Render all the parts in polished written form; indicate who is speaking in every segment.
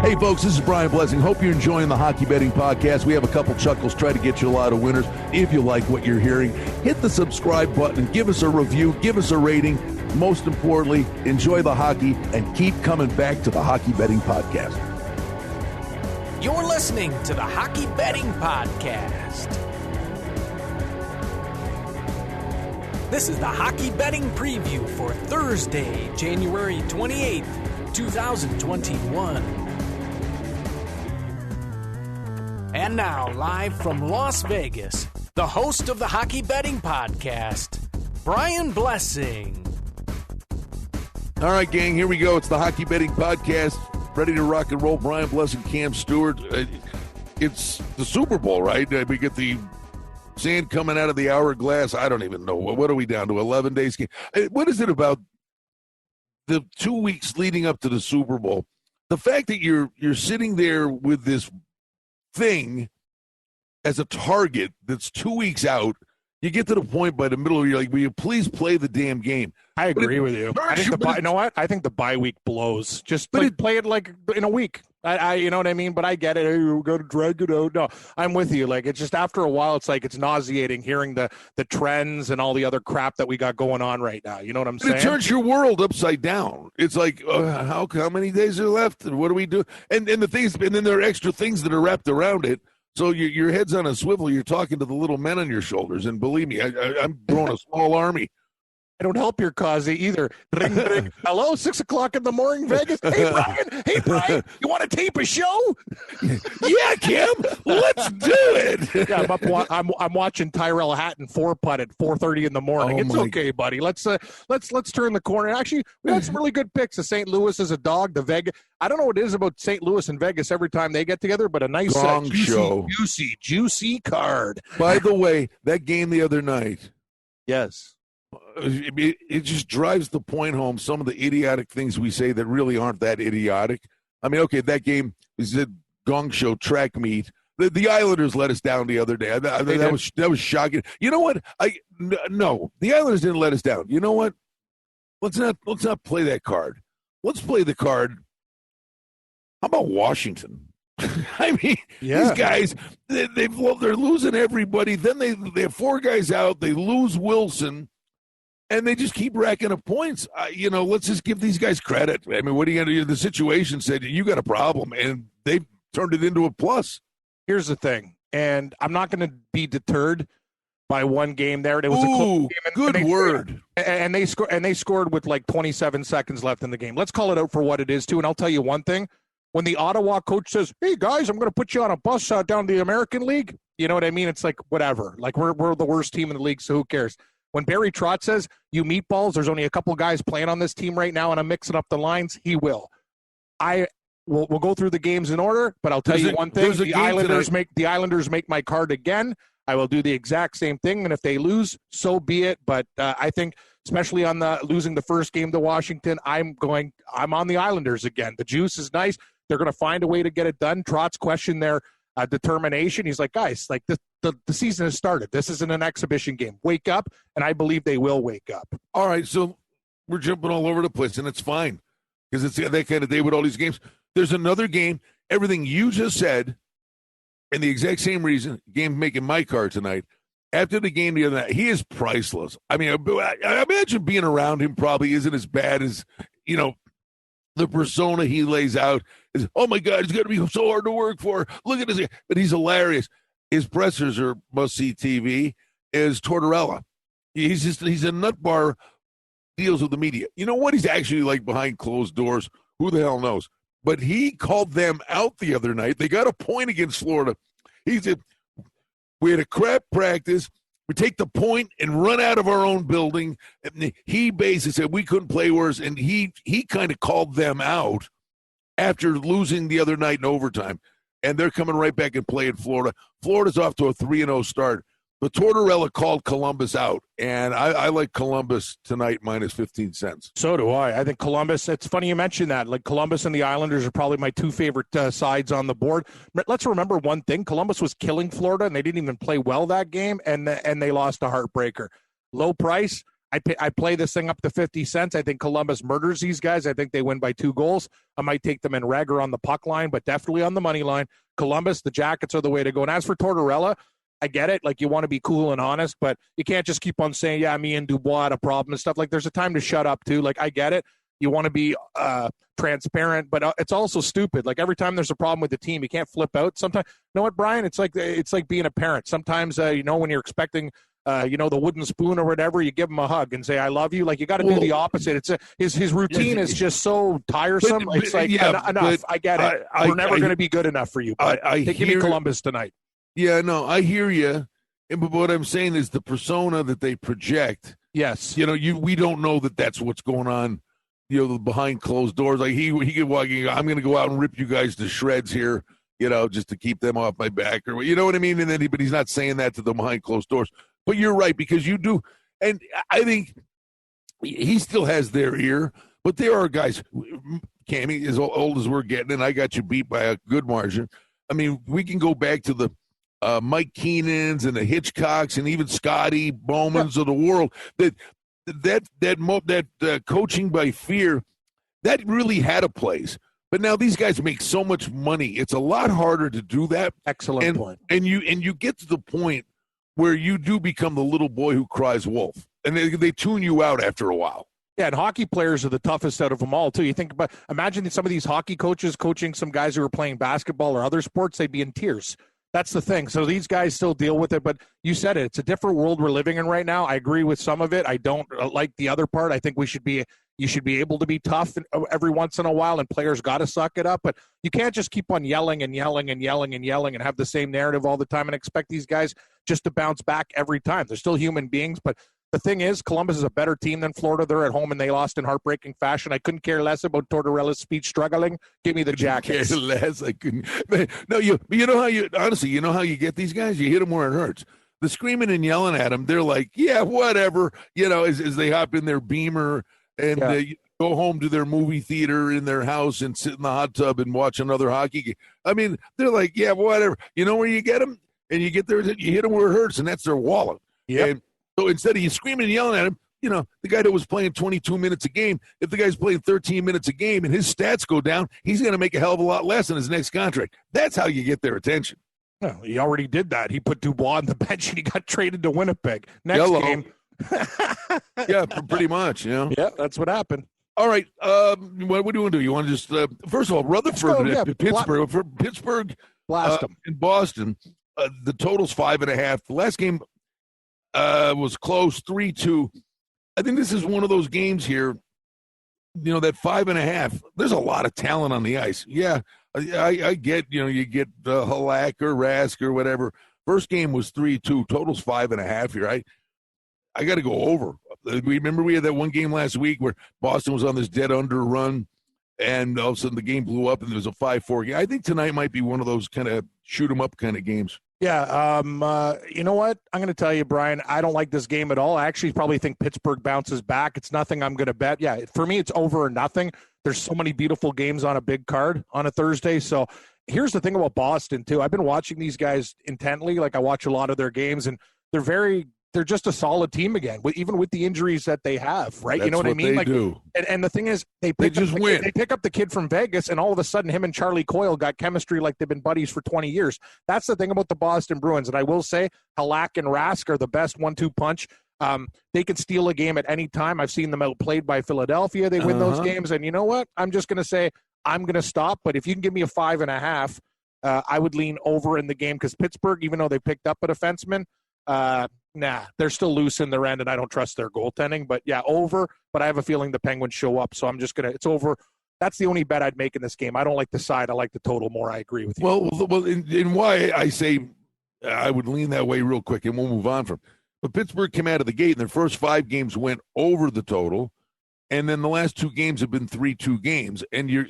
Speaker 1: Hey, folks, this is Brian Blessing. Hope you're enjoying the Hockey Betting Podcast. We have a couple chuckles, try to get you a lot of winners. If you like what you're hearing, hit the subscribe button, give us a review, give us a rating. Most importantly, enjoy the hockey and keep coming back to the Hockey Betting Podcast.
Speaker 2: You're listening to the Hockey Betting Podcast. This is the Hockey Betting Preview for Thursday, January 28th, 2021. And now, live from Las Vegas, the host of the Hockey Betting Podcast, Brian Blessing.
Speaker 1: All right, gang, here we go. It's the Hockey Betting Podcast. Ready to rock and roll. Brian Blessing, Cam Stewart. It's the Super Bowl, right? We get the sand coming out of the hourglass. I don't even know. What are we down to, 11 days? What is it about the 2 weeks leading up to the Super Bowl? The fact that you're sitting there with this thing as a target that's 2 weeks out, you get to the point by the middle where you're like, will you please play the damn game?
Speaker 3: I agree with you. I think you know what? I think the bye week blows. Just play it like in a week. I you know what I mean? But I get it. Hey, we're going to drag it out. No, I'm with you. Like, it's just after a while, it's like it's nauseating hearing the trends and all the other crap that we got going on right now. You know what I'm saying?
Speaker 1: It turns your world upside down. It's like, how many days are left? And what do we do? And the things, and then there are extra things that are wrapped around it. So your head's on a swivel. You're talking to the little men on your shoulders. And believe me, I'm growing a small army.
Speaker 3: I don't help your cause either. Ring, ring. Hello, 6 o'clock in the morning, Vegas. Hey, Brian, you want to tape a show?
Speaker 1: Yeah, Kim, let's do it.
Speaker 3: Yeah, I'm watching Tyrell Hatton 4-putt at 4:30 in the morning. It's okay, buddy. Let's turn the corner. Actually, we had some really good picks. The St. Louis is a dog. The Vegas. I don't know what it is about St. Louis and Vegas every time they get together, but a nice juicy card.
Speaker 1: By the way, that game the other night.
Speaker 3: Yes.
Speaker 1: It just drives the point home, some of the idiotic things we say that really aren't that idiotic. I mean, okay, that game is a gong show track meet. The Islanders let us down the other day. That was shocking. You know what? No, the Islanders didn't let us down. You know what? Let's not play that card. Let's play the card. How about Washington? I mean, These guys, they're losing everybody. Then they have 4 guys out. They lose Wilson. And they just keep racking up points. Let's just give these guys credit. I mean, what are you going to do? The situation said you got a problem, and they turned it into a plus.
Speaker 3: Here's the thing, and I'm not going to be deterred by one game there. It was a close game.
Speaker 1: Good word.
Speaker 3: And they scored with like 27 seconds left in the game. Let's call it out for what it is, too. And I'll tell you one thing. When the Ottawa coach says, hey, guys, I'm going to put you on a bus down to the American League, you know what I mean? It's like, whatever. Like, we're the worst team in the league, so who cares? When Barry Trotz says, you meatballs, there's only a couple guys playing on this team right now, and I'm mixing up the lines, he will. We'll go through the games in order, but I'll tell you one thing. The Islanders make my card again. I will do the exact same thing, and if they lose, so be it. But I think, especially on losing the first game to Washington, I'm on the Islanders again. The juice is nice. They're going to find a way to get it done. Trotz questioned their determination. He's like, guys, like the season has started. This isn't an exhibition game. Wake up, and I believe they will wake up.
Speaker 1: All right, so we're jumping all over the place, and it's fine because it's that kind of day with all these games. There's another game, everything you just said, and the exact same reason, game making my card tonight. After the game the other night, he is priceless. I mean, I imagine being around him probably isn't as bad as, the persona he lays out is, oh, my God, he's going to be so hard to work for. Look at this. But he's hilarious. His pressers are must-see TV. Is Tortorella. He's a nut bar, deals with the media. You know what he's actually like behind closed doors? Who the hell knows? But he called them out the other night. They got a point against Florida. He said, we had a crap practice. We take the point and run out of our own building. And he basically said we couldn't play worse, and he kind of called them out after losing the other night in overtime. And they're coming right back and play in Florida. Florida's off to a 3-0 start. But Tortorella called Columbus out, and I like Columbus tonight minus 15 cents.
Speaker 3: So do I. I think Columbus, it's funny you mentioned that. Like, Columbus and the Islanders are probably my 2 favorite sides on the board. Let's remember one thing. Columbus was killing Florida, and they didn't even play well that game, and they lost a heartbreaker. Low price. I play this thing up to 50 cents. I think Columbus murders these guys. I think they win by 2 goals. I might take them in reg or on the puck line, but definitely on the money line. Columbus, the Jackets are the way to go. And as for Tortorella, I get it. Like, you want to be cool and honest, but you can't just keep on saying, yeah, me and Dubois had a problem and stuff. Like, there's a time to shut up, too. Like, I get it. You want to be transparent, but it's also stupid. Like, every time there's a problem with the team, you can't flip out. Sometimes, you know what, Brian? It's like being a parent. Sometimes, when you're expecting, the wooden spoon or whatever, you give them a hug and say, I love you. Like, you got to do the opposite. It's his routine is just so tiresome. It's like, enough. I get it. We're never going to be good enough for you. But give me Columbus tonight. Yeah,
Speaker 1: no, I hear you. But what I'm saying is the persona that they project.
Speaker 3: Yes.
Speaker 1: We don't know that that's what's going on, behind closed doors. Like, he could walk in, I'm going to go out and rip you guys to shreds here, just to keep them off my back, or you know what I mean? And then but he's not saying that to them behind closed doors. But you're right, because you do. And I think he still has their ear, but there are guys, Cammy, as old as we're getting, and I got you beat by a good margin. I mean, we can go back to the Mike Keenans and the Hitchcocks and even Scotty Bowmans of the world. That coaching by fear, that really had a place. But now these guys make so much money; it's a lot harder to do that.
Speaker 3: Excellent point.
Speaker 1: And you get to the point where you do become the little boy who cries wolf, and they tune you out after a while.
Speaker 3: Yeah, and hockey players are the toughest out of them all, too. You think about, imagine some of these hockey coaches coaching some guys who are playing basketball or other sports, they'd be in tears. That's the thing. So these guys still deal with it, but you said it. It's a different world we're living in right now. I agree with some of it. I don't like the other part. I think you should be able to be tough every once in a while, and players got to suck it up. But you can't just keep on yelling and yelling and yelling and yelling and have the same narrative all the time and expect these guys just to bounce back every time. They're still human beings, but the thing is, Columbus is a better team than Florida. They're at home, and they lost in heartbreaking fashion. I couldn't care less about Tortorella's speech struggling. Give me the Jackets.
Speaker 1: Care less. I couldn't. No, you know how how you get these guys? You hit them where it hurts. The screaming and yelling at them, they're like, yeah, whatever. As they hop in their Beamer and go home to their movie theater in their house and sit in the hot tub and watch another hockey game. I mean, they're like, yeah, whatever. You know where you get them? And you get there, you hit them where it hurts, and that's their wallet.
Speaker 3: Yeah.
Speaker 1: And so instead of you screaming and yelling at him, the guy that was playing 22 minutes a game, if the guy's playing 13 minutes a game and his stats go down, he's going to make a hell of a lot less in his next contract. That's how you get their attention.
Speaker 3: Well, he already did that. He put Dubois on the bench, and he got traded to Winnipeg. Next game.
Speaker 1: Yeah, pretty much.
Speaker 3: Yeah, that's what happened.
Speaker 1: All right. What do you want to do? You want to just first of all, Rutherford, Pittsburgh,
Speaker 3: blast them
Speaker 1: in Boston. The total's 5.5. The last game was close, 3-2. I think this is one of those games here. That 5.5. There's a lot of talent on the ice. Yeah, I get. You get Halak or Rask or whatever. First game was 3-2. Total's 5.5 here. I got to go over. Remember we had that one game last week where Boston was on this dead under run, and all of a sudden the game blew up and there was a 5-4 game. I think tonight might be one of those kind of shoot 'em up kind of games.
Speaker 3: Yeah, you know what? I'm going to tell you, Brian, I don't like this game at all. I actually probably think Pittsburgh bounces back. It's nothing I'm going to bet. Yeah, for me, it's over or nothing. There's so many beautiful games on a big card on a Thursday. So here's the thing about Boston, too. I've been watching these guys intently. Like, I watch a lot of their games, and they're just a solid team again, even with the injuries that they have, right?
Speaker 1: That's
Speaker 3: you know what I mean?
Speaker 1: They do.
Speaker 3: And the thing is, they
Speaker 1: just win.
Speaker 3: They pick up the kid from Vegas, and all of a sudden, him and Charlie Coyle got chemistry like they've been buddies for 20 years. That's the thing about the Boston Bruins. And I will say, Halak and Rask are the best 1-2 punch. They can steal a game at any time. I've seen them outplayed by Philadelphia. They win those games. And you know what? I'm just going to say I'm going to stop. But if you can give me a 5.5, I would lean over in the game, because Pittsburgh, even though they picked up a defenseman, they're still loose in their end, and I don't trust their goaltending. But, yeah, over. But I have a feeling the Penguins show up, so I'm just going to – it's over. That's the only bet I'd make in this game. I don't like the side. I like the total more. I agree with you.
Speaker 1: Well, in why I say I would lean that way real quick, and we'll move on from. But Pittsburgh came out of the gate, and their first 5 games went over the total, and then the last 2 games have been 3-2 games, and you're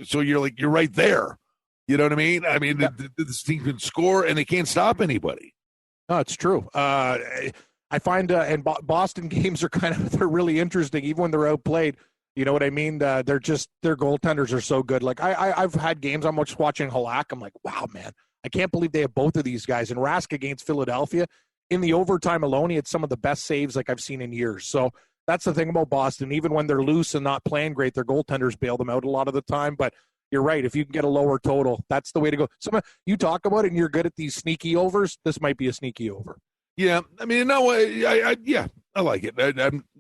Speaker 1: right there. You know what I mean? I mean, this team can score, and they can't stop anybody.
Speaker 3: No, it's true. I find and Boston games are they're really interesting, even when they're outplayed. You know what I mean? Their goaltenders are so good. Like I've had games. I'm just watching Halak. I'm like, wow, man, I can't believe they have both of these guys. And Rask against Philadelphia in the overtime alone, he had some of the best saves like I've seen in years. So That's the thing about Boston. Even when they're loose and not playing great, their goaltenders bail them out a lot of the time. But you're right. If you can get a lower total, that's the way to go. You talk about it, and you're good at these sneaky overs. This might be a sneaky over.
Speaker 1: Yeah, I mean, no, I like it.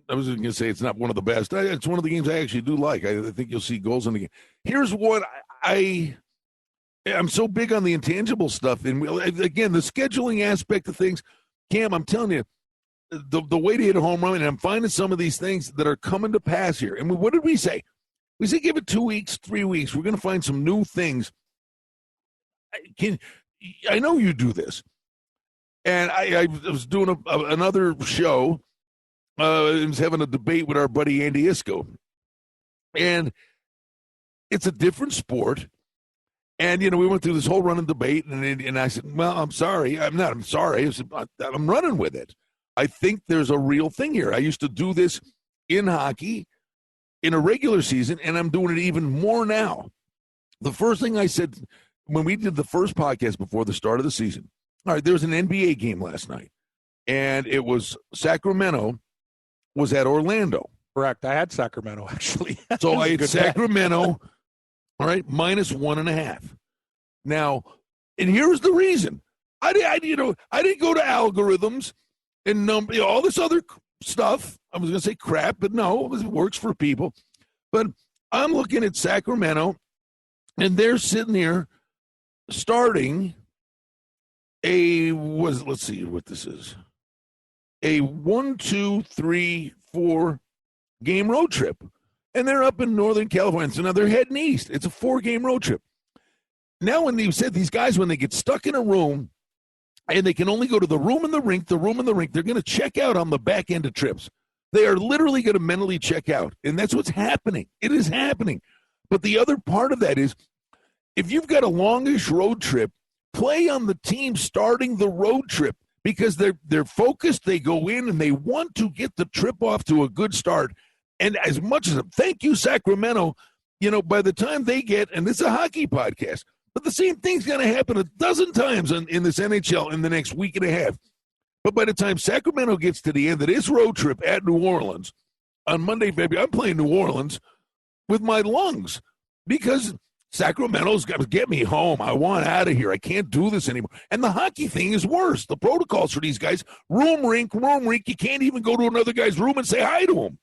Speaker 1: I was going to say it's not one of the best. It's one of the games I actually do like. I think you'll see goals in the game. Here's what I'm so big on the intangible stuff. And again, the scheduling aspect of things, Cam, I'm telling you, the way to hit a home run, and I'm finding some of these things that are coming to pass here. And what did we say? We said give it 2 weeks, 3 weeks. We're going to find some new things. I know you do this. And I was doing another show. I was having a debate with our buddy Andy Iskoe. And it's a different sport. And, we went through this whole running debate. And I said, well, I'm sorry. I'm sorry. I said, I'm running with it. I think there's a real thing here. I used to do this in hockey in a regular season, and I'm doing it even more now. The first thing I said when we did the first podcast before the start of the season, all right, there was an NBA game last night, and it was Sacramento was at Orlando.
Speaker 3: Correct. I had Sacramento, actually.
Speaker 1: So I had Sacramento, all right, -1.5. Now, and here's the reason. I didn't go to algorithms and all this other stuff. I was going to say crap, but no, it works for people. But I'm looking at Sacramento, and they're sitting here starting let's see what this is. A 1, 2, 3, 4 game road trip. And they're up in Northern California. So now they're heading east. It's a 4-game road trip. Now, when you said these guys, when they get stuck in a room and they can only go to the room and the rink, they're going to check out on the back end of trips. They are literally going to mentally check out. And that's what's happening. It is happening. But the other part of that is if you've got a longish road trip, play on the team starting the road trip because they're focused. They go in and they want to get the trip off to a good start. And as much as thank you, Sacramento, by the time they get, and it's a hockey podcast, but the same thing's going to happen a dozen times in this NHL in the next week and a half. But by the time Sacramento gets to the end of this road trip at New Orleans on Monday, February, I'm playing New Orleans with my lungs because Sacramento's got to get me home. I want out of here. I can't do this anymore. And the hockey thing is worse. The protocols for these guys, room rink. You can't even go to another guy's room and say hi to him.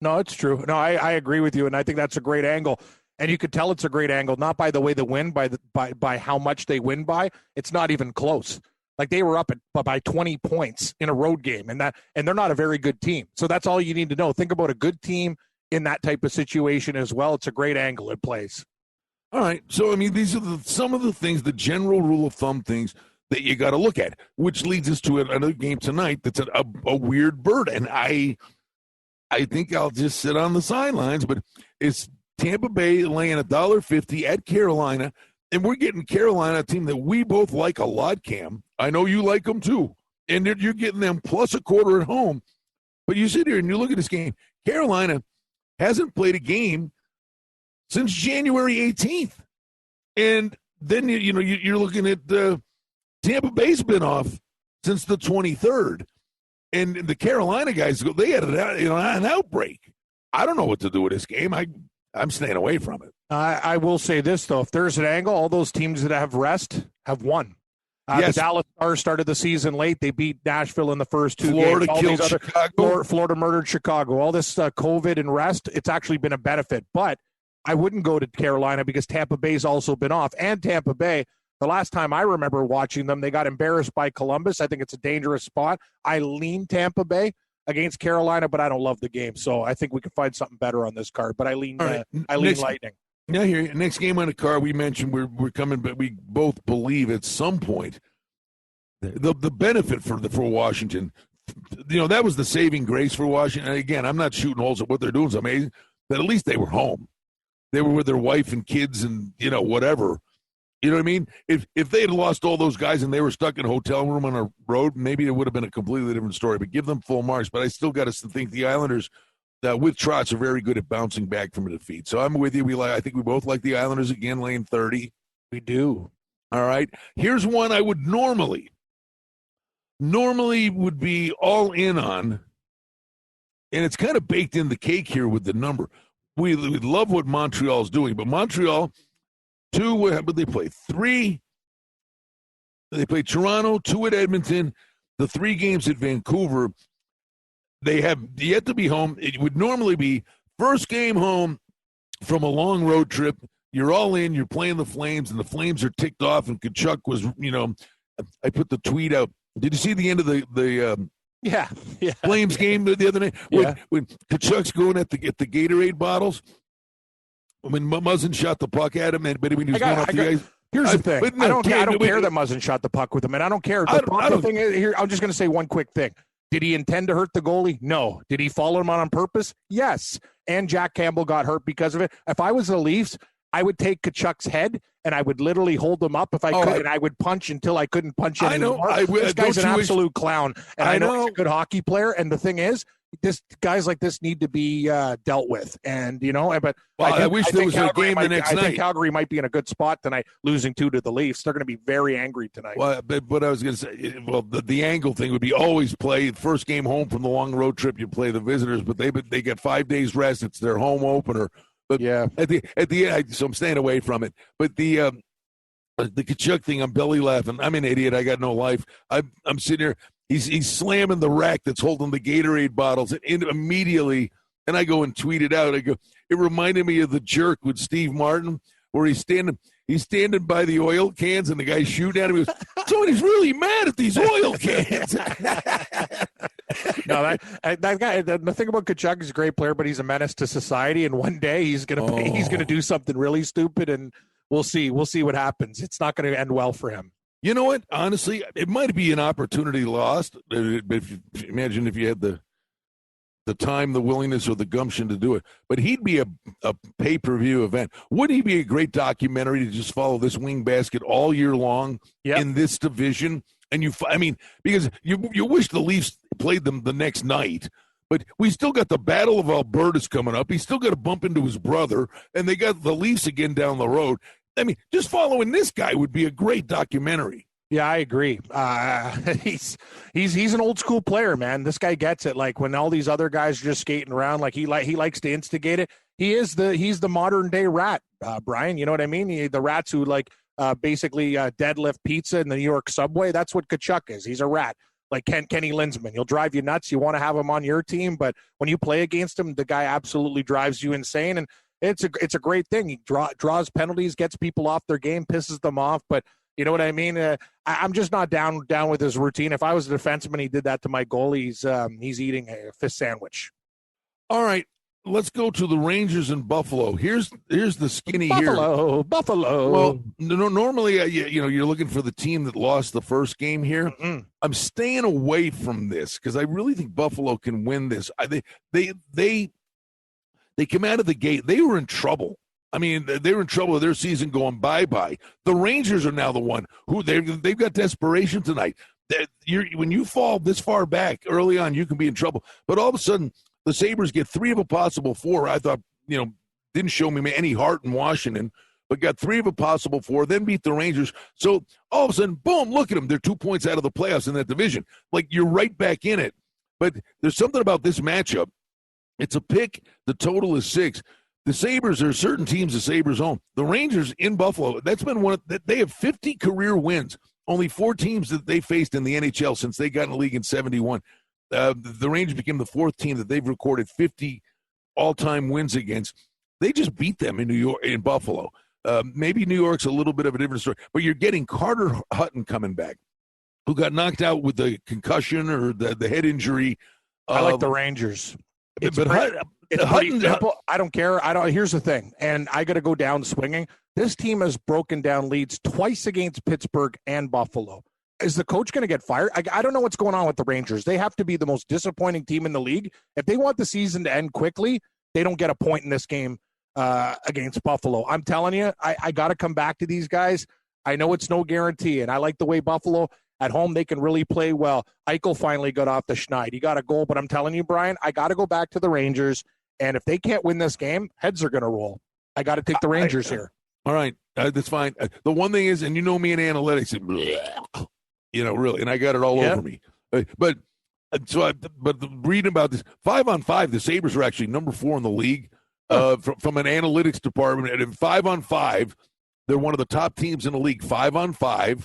Speaker 3: No, it's true. No, I agree with you, and I think that's a great angle. And you could tell it's a great angle, not by the way they win, by how much they win by. It's not even close. Like they were up by 20 points in a road game, and they're not a very good team. So that's all you need to know. Think about a good team in that type of situation as well. It's a great angle it plays.
Speaker 1: All right. So, I mean, these are some of the things, the general rule of thumb things that you got to look at, which leads us to another game tonight that's a weird bird. And I think I'll just sit on the sidelines, but it's Tampa Bay laying $1.50 at Carolina, and we're getting Carolina, a team that we both like a lot, Cam. I know you like them too. And you're getting them plus a quarter at home. But you sit here and you look at this game. Carolina hasn't played a game since January 18th. And then, you're looking at Tampa Bay's been off since the 23rd. And the Carolina guys, they had an outbreak. I don't know what to do with this game. I'm staying away from it.
Speaker 3: I will say this, though. If there's an angle, all those teams that have rest have won.
Speaker 1: Yes.
Speaker 3: The Dallas Stars started the season late. They beat Nashville in the first two
Speaker 1: Florida
Speaker 3: games.
Speaker 1: Killed Chicago.
Speaker 3: Florida murdered Chicago. All this COVID and rest, it's actually been a benefit. But I wouldn't go to Carolina because Tampa Bay's also been off. And Tampa Bay, the last time I remember watching them, they got embarrassed by Columbus. I think it's a dangerous spot. I lean Tampa Bay against Carolina, but I don't love the game. So I think we can find something better on this card. But I lean Lightning.
Speaker 1: Now here, next game on the card, we mentioned we're coming, but we both believe at some point the benefit for Washington, that was the saving grace for Washington. And again, I'm not shooting holes at what they're doing. It's amazing, but at least they were home. They were with their wife and kids and, whatever. You know what I mean? If they had lost all those guys and they were stuck in a hotel room on a road, maybe it would have been a completely different story. But give them full marks. But I still got to think the Islanders, with Trotz, are very good at bouncing back from a defeat. So I'm with you. I think we both like the Islanders again, laying 30.
Speaker 3: We do.
Speaker 1: All right. Here's one I would normally would be all in on. and it's kind of baked in the cake here with the number. We love what Montreal's doing, but Montreal, 2, what did they play? 3. They played Toronto, 2 at Edmonton, the 3 games at Vancouver. They have yet to be home. It would normally be first game home from a long road trip. You're all in, you're playing the Flames, and the Flames are ticked off, and Tkachuk was, I put the tweet out. Did you see the end of the
Speaker 3: Yeah.
Speaker 1: Flames game the other night? When Tkachuk's going at the Gatorade bottles, when Muzzin shot the puck at him, but when he was going off the ice.
Speaker 3: Here's the thing. I don't care that Muzzin shot the puck with him, and I don't care. The thing is, here, I'm just going to say one quick thing. Did he intend to hurt the goalie? No. Did he follow him on purpose? Yes. And Jack Campbell got hurt because of it. If I was the Leafs, I would take Tkachuk's head and I would literally hold him up if I could, and I would punch until I couldn't punch anymore. This guy's an absolute clown, and I know he's a good hockey player. And the thing is, guys like this need to be dealt with. And but
Speaker 1: I wish there was a game the next night.
Speaker 3: I think Calgary might be in a good spot tonight, losing 2 to the Leafs. They're going to be very angry tonight.
Speaker 1: Well, but I was going to say, the angle thing would be always play first game home from the long road trip. You play the visitors, but they get 5 days rest. It's their home opener. But
Speaker 3: yeah,
Speaker 1: at the end, so I'm staying away from it. But the Tkachuk thing, I'm belly laughing. I'm an idiot. I got no life. I'm sitting here. He's slamming the rack that's holding the Gatorade bottles, and immediately, and I go and tweet it out. I go, it reminded me of The Jerk with Steve Martin, where he's standing by the oil cans, and the guy shooting at him. He goes, somebody's really mad at these oil cans.
Speaker 3: No, that guy. The thing about Tkachuk, he's a great player, but he's a menace to society. And one day he's gonna do something really stupid, and we'll see. We'll see what happens. It's not going to end well for him.
Speaker 1: You know what? Honestly, it might be an opportunity lost. Imagine if you had the time, the willingness, or the gumption to do it. But he'd be a pay-per-view event. Wouldn't he be a great documentary to just follow this wing basket all year long in this division? And because you wish the Leafs played them the next night. But we still got the Battle of Alberta's coming up. He's still got to bump into his brother, and they got the Leafs again down the road. Just following this guy would be a great documentary.
Speaker 3: Yeah, I agree. He's an old school player, man. This guy gets it. Like when all these other guys are just skating around, like he likes to instigate it. He's the modern day rat, Brian. You know what I mean? The rats who basically deadlift pizza in the New York subway. That's what Tkachuk is. He's a rat. Like Kenny Linsman. He'll drive you nuts. You want to have him on your team, but when you play against him, the guy absolutely drives you insane. And it's a great thing. He draws penalties, gets people off their game, pisses them off. But you know what I mean? I'm just not down with his routine. If I was a defenseman, he did that to my goalie. He's eating a fish sandwich.
Speaker 1: All right, let's go to the Rangers in Buffalo. Here's the skinny
Speaker 3: Buffalo.
Speaker 1: Well, normally you're looking for the team that lost the first game here.
Speaker 3: Mm-mm.
Speaker 1: I'm staying away from this because I really think Buffalo can win this. They come out of the gate. They were in trouble. I mean, they were in trouble with their season going bye-bye. The Rangers are now the one who they've got desperation tonight. When you fall this far back early on, you can be in trouble. But all of a sudden, the Sabres get 3 of a possible 4. I thought, didn't show me any heart in Washington, but got 3 of a possible 4, then beat the Rangers. So all of a sudden, boom, look at them. They're 2 points out of the playoffs in that division. Like, you're right back in it. But there's something about this matchup. It's a pick. The total is 6. The Sabres, there are certain teams the Sabres own. The Rangers in Buffalo, that's been they have 50 career wins. Only 4 teams that they faced in the NHL since they got in the league in 71. The Rangers became the 4th team that they've recorded 50 all-time wins against. They just beat them in Buffalo. Maybe New York's a little bit of a different story, but you're getting Carter Hutton coming back, who got knocked out with the concussion or the head injury.
Speaker 3: I like the Rangers. It's
Speaker 1: Hutton,
Speaker 3: pretty simple. I don't care. Here's the thing, and I got to go down swinging. This team has broken down leads twice against Pittsburgh and Buffalo. Is the coach going to get fired? I don't know what's going on with the Rangers. They have to be the most disappointing team in the league. If they want the season to end quickly, they don't get a point in this game against Buffalo. I'm telling you, I got to come back to these guys. I know it's no guarantee, and I like the way Buffalo at home, they can really play well. Eichel finally got off the schneid. He got a goal, but I'm telling you, Brian, I got to go back to the Rangers, and if they can't win this game, heads are going to roll. I got to take the Rangers here.
Speaker 1: All right, that's fine. The one thing is, and you know me in analytics, really, and I got it all over me. But But reading about this 5-on-5, the Sabres are actually number 4 in the league from an analytics department. And in 5-on-5, they're one of the top teams in the league, 5-on-5.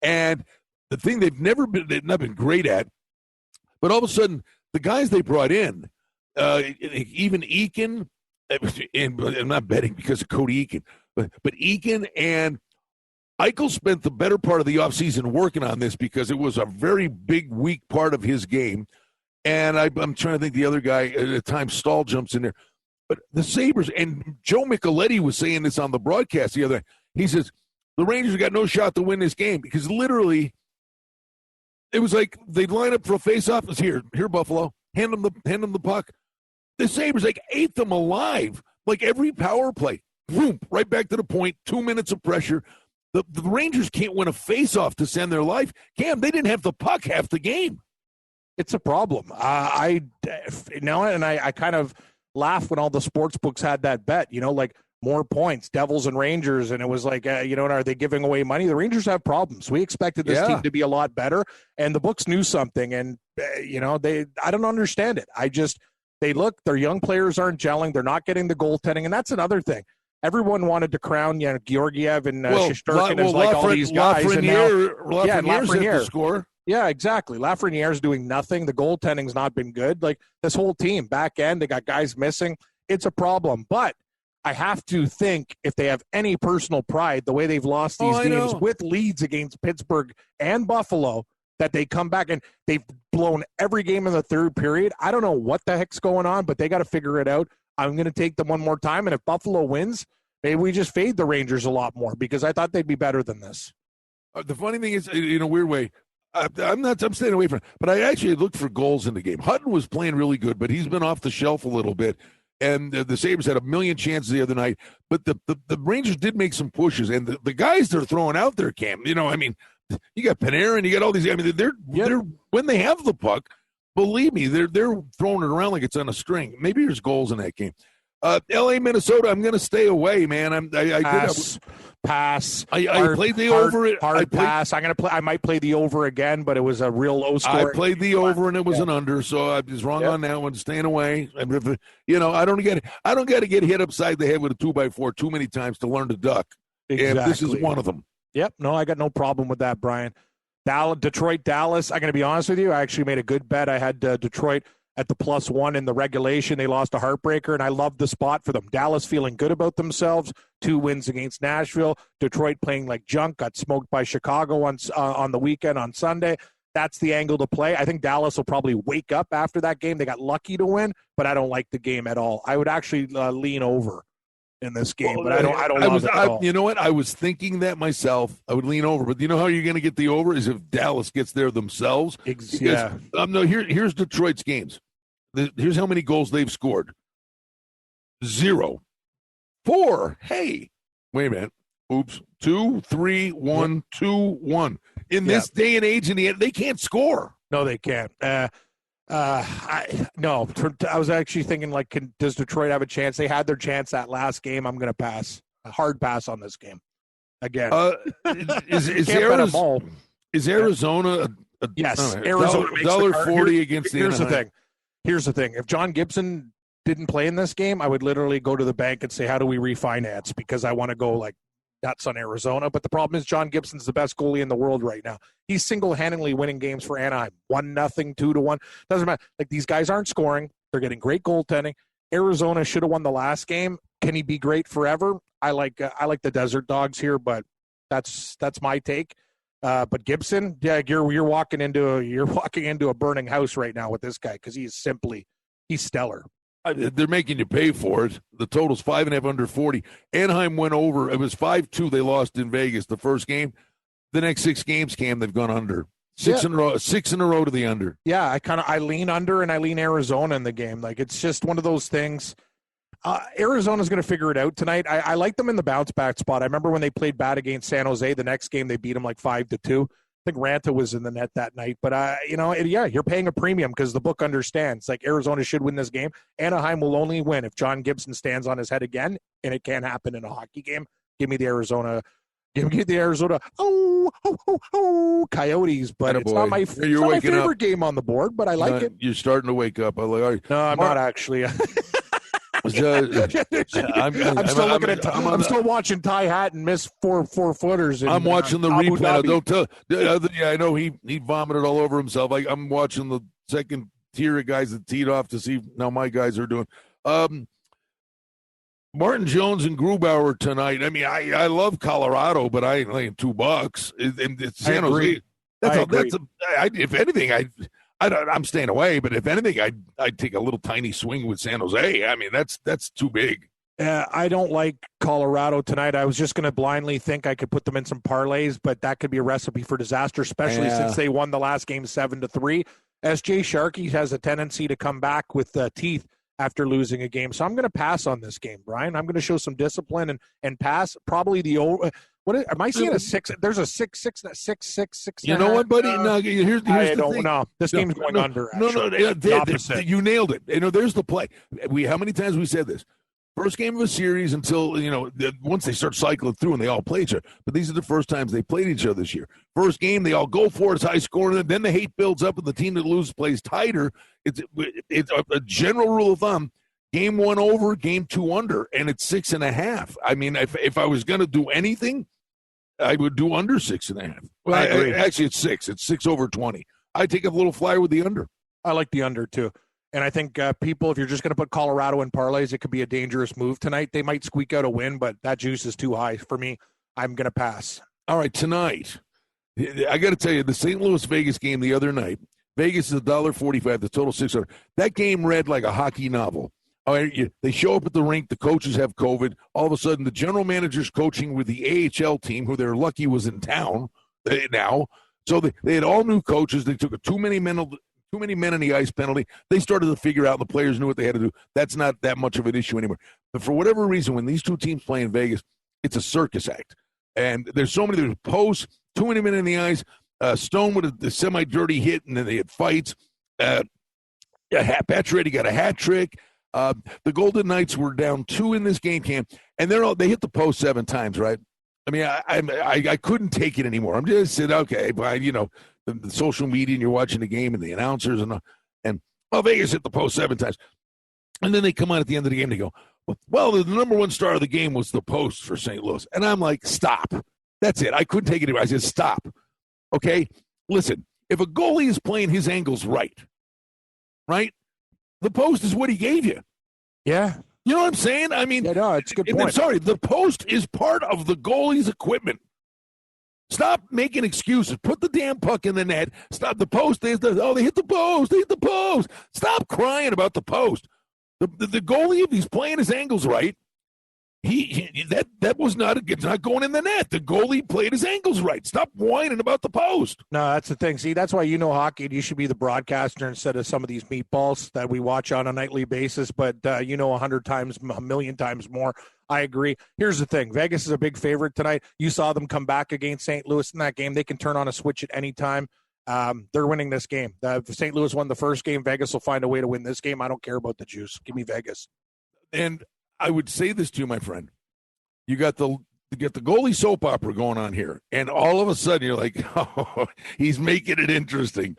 Speaker 1: And the thing they've not been great at, but all of a sudden, the guys they brought in, even Eakin, and I'm not betting because of Cody Eakin, but Eakin and Eichel spent the better part of the offseason working on this because it was a very big, weak part of his game. And I'm trying to think the other guy, at the time, Stahl jumps in there. But the Sabres, and Joe Micheletti was saying this on the broadcast the other day. He says, the Rangers got no shot to win this game because literally it was like they'd line up for a face-off. It was here, Buffalo, hand them the puck. The Sabres, ate them alive. Like every power play, boom, right back to the point, 2 minutes of pressure. The Rangers can't win a face-off to send their life. Cam, they didn't have the puck half the game.
Speaker 3: It's a problem. I kind of laugh when all the sports books had that bet, like more points, Devils and Rangers, and it was like, are they giving away money? The Rangers have problems. We expected this team to be a lot better, and the books knew something, and, I don't understand it. Their young players aren't gelling. They're not getting the goaltending, and that's another thing. Everyone wanted to crown Georgiev and Shesterkin as all these guys.
Speaker 1: Lafreniere score.
Speaker 3: Yeah, exactly. Lafreniere's doing nothing. The goaltending's not been good. Like this whole team, back end, they got guys missing. It's a problem. But I have to think if they have any personal pride, the way they've lost these games with leads against Pittsburgh and Buffalo, that they come back and they've blown every game in the third period. I don't know what the heck's going on, but they got to figure it out. I'm going to take them one more time, and if Buffalo wins, maybe we just fade the Rangers a lot more because I thought they'd be better than this.
Speaker 1: The funny thing is, in a weird way, I'm staying away from it, but I actually looked for goals in the game. Hutton was playing really good, but he's been off the shelf a little bit, and the Sabres had a million chances the other night, but the Rangers did make some pushes, and the guys they're throwing out there, Cam, you got Panarin, you got all these, they're when they have the puck, believe me, they're throwing it around like it's on a string. Maybe there's goals in that game. L.A., Minnesota, I'm going to stay away, man.
Speaker 3: Pass.
Speaker 1: I played the over.
Speaker 3: Pass. I might play the over again, but it was a real low score.
Speaker 1: I played the over, and it was an under, so I was wrong on that one. Staying away. I don't got to get hit upside the head with a 2x4 too many times to learn to duck.
Speaker 3: Exactly.
Speaker 1: And this is one of them.
Speaker 3: Yep. No, I got no problem with that, Brian. Detroit, Dallas. I'm going to be honest with you. I actually made a good bet. I had Detroit at the +1 in the regulation. They lost a heartbreaker, and I love the spot for them. Dallas feeling good about themselves. 2 wins against Nashville. Detroit playing like junk. Got smoked by Chicago on the weekend on Sunday. That's the angle to play. I think Dallas will probably wake up after that game. They got lucky to win, but I don't like the game at all. I would actually lean over in this game, but I don't love it at all.
Speaker 1: You know what? I was thinking that myself. I would lean over, but you know how you're going to get the over is if Dallas gets there themselves. Here's Detroit's games. Here's how many goals they've scored. 0. 4. Hey, wait a minute. Oops. 2, 3, 1, 2, 1. In this day and age, in the end, they can't score.
Speaker 3: No, they can't. I was actually thinking, does Detroit have a chance? They had their chance that last game. I'm going to pass. A hard pass on this game. Again.
Speaker 1: Is Arizona?
Speaker 3: Yes. Arizona makes
Speaker 1: $1.40 against the Anaheim.
Speaker 3: Here's the thing. If John Gibson didn't play in this game, I would literally go to the bank and say, how do we refinance? Because I want to go nuts on Arizona. But the problem is John Gibson's the best goalie in the world right now. He's single-handedly winning games for Anaheim. 1-0, 2-1. Doesn't matter. These guys aren't scoring. They're getting great goaltending. Arizona should have won the last game. Can he be great forever? I like the Desert Dogs here, but that's my take. But Gibson, you're walking into a burning house right now with this guy because he's stellar.
Speaker 1: They're making you pay for it. The total's 5.5 under 40. Anaheim went over. It was 5-2. They lost in Vegas the first game. The next 6 games, Cam, they've gone under. 6 in a row. 6 in a row to the under.
Speaker 3: Yeah, I lean under and I lean Arizona in the game. It's just one of those things. Arizona's going to figure it out tonight. I like them in the bounce back spot. I remember when they played bad against San Jose. The next game they beat them 5-2. I think Ranta was in the net that night. But, you're paying a premium because the book understands. Arizona should win this game. Anaheim will only win if John Gibson stands on his head again, and it can't happen in a hockey game. Give me the Arizona Give me the Arizona Coyotes, but it's not my, favorite game on the board, but I like it.
Speaker 1: You're starting to wake up. I'm like, all right.
Speaker 3: No, I'm not actually. I'm still watching Ty Hatton miss four footers.
Speaker 1: I'm watching the replay. Don't tell. Yeah, I know he vomited all over himself. I'm watching the second tier of guys that teed off to see how my guys are doing. Martin Jones and Grubauer tonight. I mean, I love Colorado, but I ain't laying $2. And it's San Jose. If anything, I'm staying away. But if anything, I'd take a little tiny swing with San Jose. I mean, that's too big.
Speaker 3: I don't like Colorado tonight. I was just going to blindly think I could put them in some parlays, but that could be a recipe for disaster, especially since they won the last game 7-3. SJ Sharkey has a tendency to come back with teeth after losing a game. So I'm going to pass on this game, Brian. I'm going to show some discipline and pass. Probably am I seeing a 6? There's a 6.
Speaker 1: You know what, buddy? No, here's
Speaker 3: I
Speaker 1: the
Speaker 3: don't
Speaker 1: thing.
Speaker 3: know. This game's going under.
Speaker 1: You nailed it. There's the play. How many times we said this? First game of a series until, once they start cycling through and they all play each other. But these are the first times they played each other this year. First game, they all go for it. It's high scoring. And then the hate builds up and the team that loses plays tighter. It's a general rule of thumb. Game 1 over, game 2 under, and it's 6.5. I mean, if I was going to do anything, I would do under 6.5. Well, I agree. Actually, it's 6. It's 6 over 20. I take a little flyer with the under.
Speaker 3: I like the under, too. And I think people, if you're just going to put Colorado in parlays, it could be a dangerous move tonight. They might squeak out a win, but that juice is too high for me. I'm going to pass.
Speaker 1: All right, tonight, I got to tell you, the St. Louis-Vegas game the other night, Vegas is $1.45, the total 600. That game read like a hockey novel. All right, they show up at the rink, the coaches have COVID. All of a sudden, the general manager's coaching with the AHL team, who they're lucky was in town now. So they had all new coaches. They took too many men on the ice penalty. They started to figure out, the players knew what they had to do. That's not that much of an issue anymore. But for whatever reason, when these two teams play in Vegas, it's a circus act. And there's posts, too many men in the ice, Stone with a semi-dirty hit, and then they had fights. Pacioretty got a hat trick. The Golden Knights were down 2 in this game, Cam, and they hit the post 7 times, right? I mean, I couldn't take it anymore. I'm just saying, okay, but the social media, and you're watching the game, and the announcers, and Vegas hit the post 7 times. And then they come on at the end of the game, and they go, well, the number one star of the game was the post for St. Louis. And I'm like, stop. That's it. I couldn't take it anymore. I said, stop. Okay? Listen, if a goalie is playing his angles right, the post is what he gave you.
Speaker 3: Yeah.
Speaker 1: You know what I'm saying? I mean,
Speaker 3: no, it's a good point.
Speaker 1: I'm sorry, the post is part of the goalie's equipment. Stop making excuses. Put the damn puck in the net. Stop the post. They hit the post. They hit the post. Stop crying about the post. The goalie, if he's playing his angles right, it's not going in the net. The goalie played his angles right. Stop whining about the post.
Speaker 3: No, that's the thing. See, that's why hockey, and you should be the broadcaster instead of some of these meatballs that we watch on a nightly basis. But 100 times, a million times more. I agree. Here's the thing. Vegas is a big favorite tonight. You saw them come back against St. Louis in that game. They can turn on a switch at any time. They're winning this game. If St. Louis won the first game, Vegas will find a way to win this game. I don't care about the juice. Give me Vegas.
Speaker 1: And I would say this to you, my friend. You got the goalie soap opera going on here, and all of a sudden you're like, oh, he's making it interesting.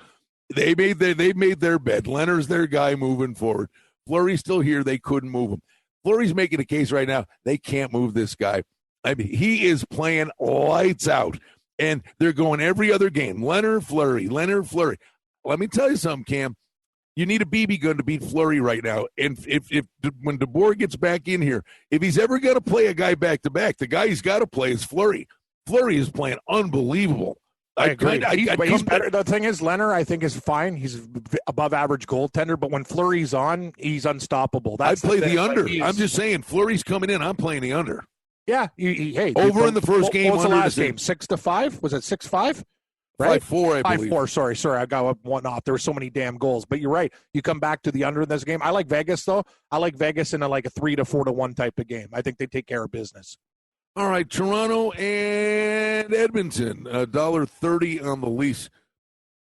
Speaker 1: They made their bed. Leonard's their guy moving forward. Fleury's still here. They couldn't move him. Fleury's making a case right now. They can't move this guy. I mean, he is playing lights out, and they're going every other game. Leonard Fleury. Let me tell you something, Cam. You need a BB gun to beat Fleury right now. And if when DeBoer gets back in here, if he's ever going to play a guy back-to-back, the guy he's got to play is Fleury. Fleury is playing unbelievable.
Speaker 3: I agree. He's better. The thing is, Leonard, I think, is fine. He's above average goaltender, but when Fleury's on, he's unstoppable.
Speaker 1: I'd play the under. I'm just saying, Fleury's coming in. I'm playing the under.
Speaker 3: Yeah. Hey,
Speaker 1: over in the first game.
Speaker 3: What was the last game? 6-5? Was it 6-5? Right?
Speaker 1: 5-4, I believe.
Speaker 3: 5-4. Sorry, I got one off. There were so many damn goals, but you're right. You come back to the under in this game. I like Vegas though. I like Vegas in a 3 to 4 to 1 type of game. I think they take care of business.
Speaker 1: All right, Toronto and Edmonton, $1.30 on the Leafs.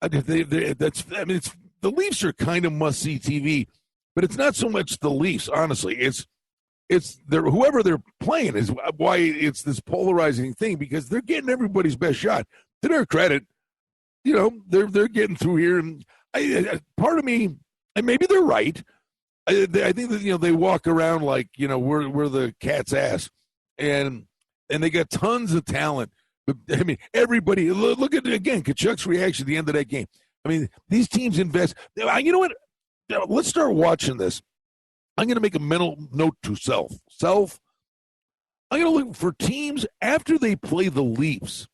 Speaker 1: The Leafs are kind of must-see TV, but it's not so much the Leafs. Honestly, it's whoever they're playing is why it's this polarizing thing, because they're getting everybody's best shot. To their credit, they're getting through here, and part of me, and maybe they're right. I think that they walk around like we're the cat's ass, and they got tons of talent. But I mean, everybody look at it again. Kachuk's reaction at the end of that game. I mean, these teams invest. You know what? Let's start watching this. I'm going to make a mental note to self. I'm going to look for teams after they play the Leafs.